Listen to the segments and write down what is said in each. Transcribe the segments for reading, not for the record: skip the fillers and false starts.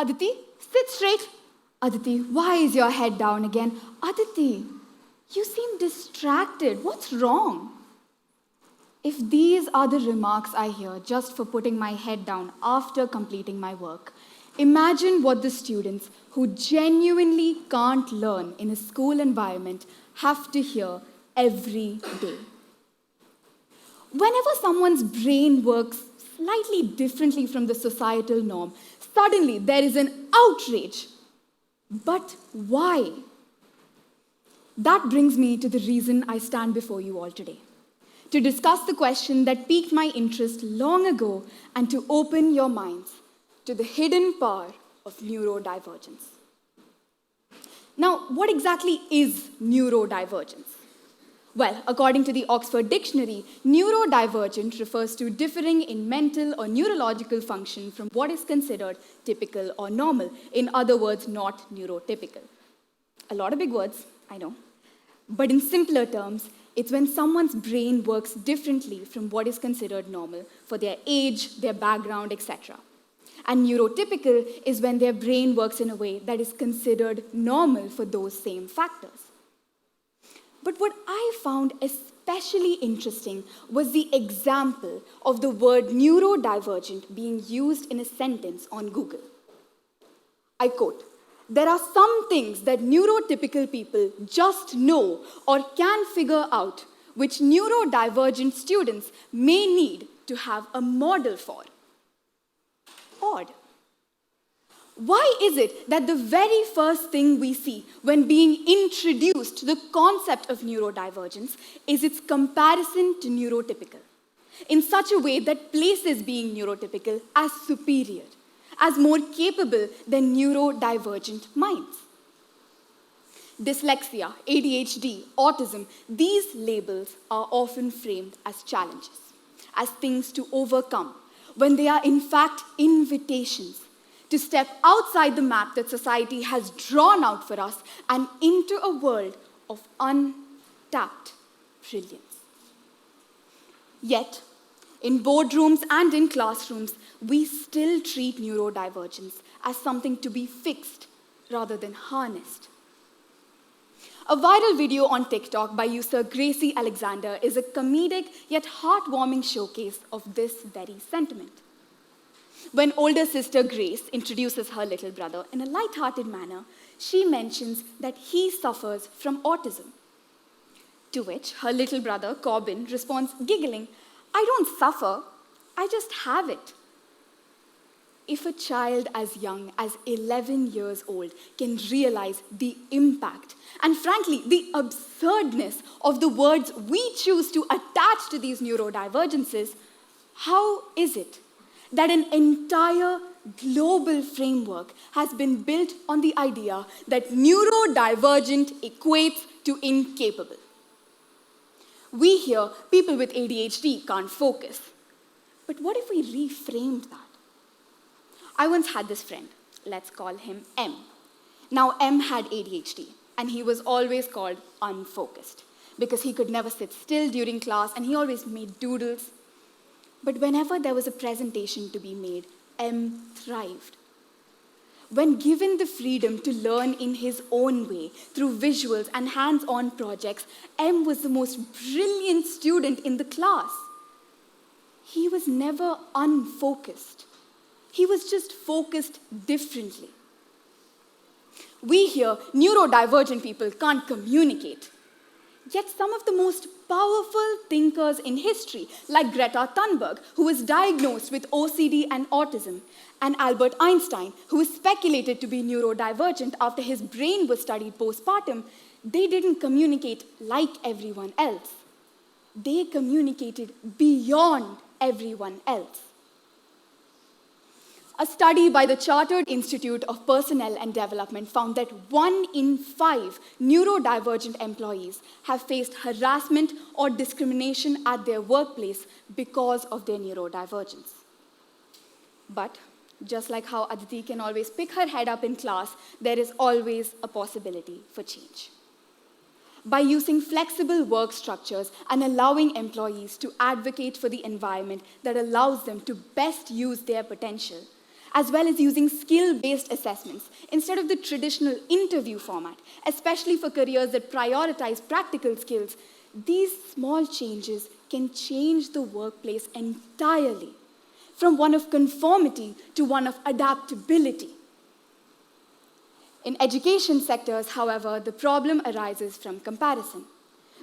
Adithi, sit straight. Adithi, why is your head down again? Adithi, you seem distracted. What's wrong? If these are the remarks I hear just for putting my head down after completing my work, imagine what the students who genuinely can't learn in a school environment have to hear every day. Whenever someone's brain works slightly differently from the societal norm, suddenly there is an outrage. But why? That brings me to the reason I stand before you all today, to discuss the question that piqued my interest long ago and to open your minds to the hidden power of neurodivergence. Now, what exactly is neurodivergence? Well, according to the Oxford Dictionary, neurodivergent refers to differing in mental or neurological function from what is considered typical or normal. In other words, not neurotypical. A lot of big words, I know. But in simpler terms, it's when someone's brain works differently from what is considered normal for their age, their background, etc. And neurotypical is when their brain works in a way that is considered normal for those same factors. But what I found especially interesting was the example of the word neurodivergent being used in a sentence on Google. I quote, "There are some things that neurotypical people just know or can figure out, which neurodivergent students may need to have a model for." Odd. Why is it that the very first thing we see when being introduced to the concept of neurodivergence is its comparison to neurotypical, in such a way that places being neurotypical as superior, as more capable than neurodivergent minds? Dyslexia, ADHD, autism, these labels are often framed as challenges, as things to overcome, when they are in fact invitations to step outside the map that society has drawn out for us and into a world of untapped brilliance. Yet, in boardrooms and in classrooms, we still treat neurodivergence as something to be fixed rather than harnessed. A viral video on TikTok by user Gracie Alexander is a comedic yet heartwarming showcase of this very sentiment. When older sister Grace introduces her little brother in a light-hearted manner, she mentions that he suffers from autism. To which her little brother, Corbin, responds, giggling, "I don't suffer, I just have it." If a child as young as 11 years old can realize the impact and, frankly, the absurdness of the words we choose to attach to these neurodivergences, how is it that an entire global framework has been built on the idea that neurodivergent equates to incapable? We hear people with ADHD can't focus. But what if we reframed that? I once had this friend, let's call him M. Now, M had ADHD, and he was always called unfocused because he could never sit still during class, and he always made doodles. But whenever there was a presentation to be made, M thrived. When given the freedom to learn in his own way, through visuals and hands-on projects, M was the most brilliant student in the class. He was never unfocused. He was just focused differently. We hear neurodivergent people can't communicate. Yet some of the most powerful thinkers in history, like Greta Thunberg, who was diagnosed with OCD and autism, and Albert Einstein, who was speculated to be neurodivergent after his brain was studied postpartum, they didn't communicate like everyone else. They communicated beyond everyone else. A study by the Chartered Institute of Personnel and Development found that 1 in 5 neurodivergent employees have faced harassment or discrimination at their workplace because of their neurodivergence. But just like how Adithi can always pick her head up in class, there is always a possibility for change. By using flexible work structures and allowing employees to advocate for the environment that allows them to best use their potential, as well as using skill-based assessments instead of the traditional interview format, especially for careers that prioritize practical skills, these small changes can change the workplace entirely, from one of conformity to one of adaptability. In education sectors, however, the problem arises from comparison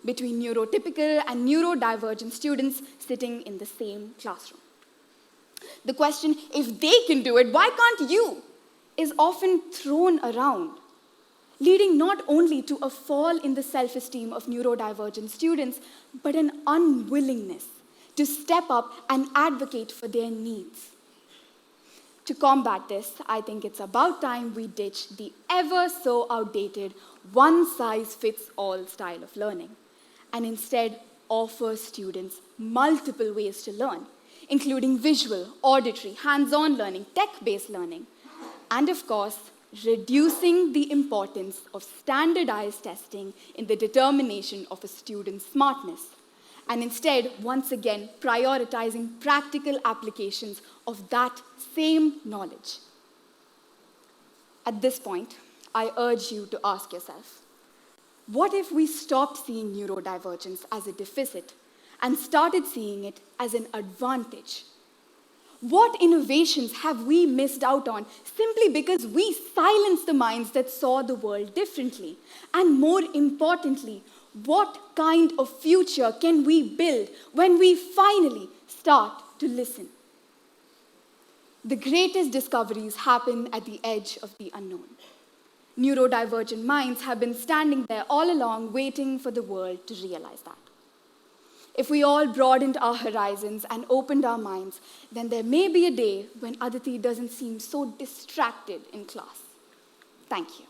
between neurotypical and neurodivergent students sitting in the same classroom. The question, if they can do it, why can't you, is often thrown around, leading not only to a fall in the self-esteem of neurodivergent students, but an unwillingness to step up and advocate for their needs. To combat this, I think it's about time we ditch the ever so outdated one-size-fits-all style of learning and instead offer students multiple ways to learn, including visual, auditory, hands-on learning, tech-based learning, and of course, reducing the importance of standardized testing in the determination of a student's smartness, and instead, once again, prioritizing practical applications of that same knowledge. At this point, I urge you to ask yourself, what if we stopped seeing neurodivergence as a deficit and started seeing it as an advantage? What innovations have we missed out on simply because we silenced the minds that saw the world differently? And more importantly, what kind of future can we build when we finally start to listen? The greatest discoveries happen at the edge of the unknown. Neurodivergent minds have been standing there all along waiting for the world to realize that. If we all broadened our horizons and opened our minds, then there may be a day when Adithi doesn't seem so distracted in class. Thank you.